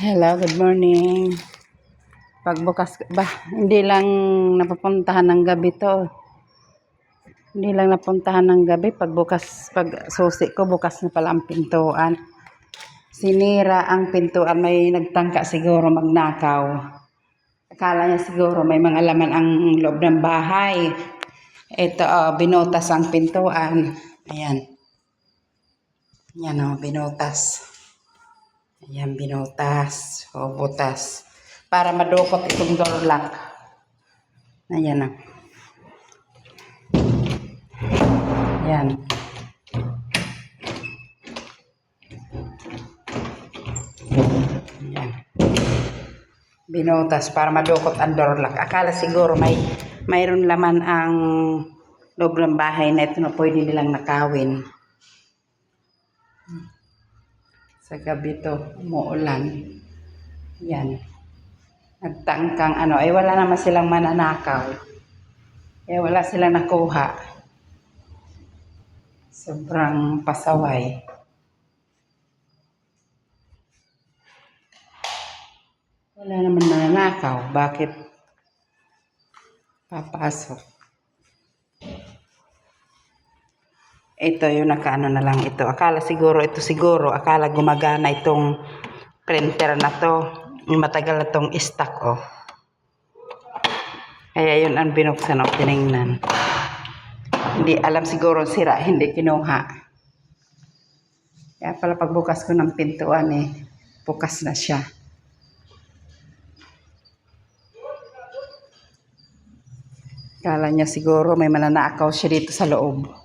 Hello, good morning. Pagbukas ba, hindi lang napupuntahan ng gabi to. Hindi lang napuntahan ng gabi. Pag susi ko, bukas na pala ang pintuan. Sinira ang pintuan. May nagtangka siguro magnakaw. Akala niya siguro may mga laman ang loob ng bahay. Ito, binutas ang pintuan. Ayan. Yan binutas. Ayan, binutas. O, butas. Para madukot itong door lock. Ayan na. Ayan. Ayan. Binutas para madukot ang door lock. Akala siguro mayroon laman ang loob ng bahay na ito na pwede nilang nakawin. Sa gabi to, umuulan. Yan. Nagtangkang ay wala naman silang mananakaw. Wala silang nakuha. Sobrang pasaway. Wala naman mananakaw. Bakit papasok? Ito yung nakaano na lang ito. Akala gumagana itong printer na to. Matagal na tong stock Kaya yun ang binuksan tinignan. Hindi alam siguro sira, hindi kinuha. Kaya pala pagbukas ko ng pintuan bukas na siya. Akala niya siguro may mananakaw siya dito sa loob.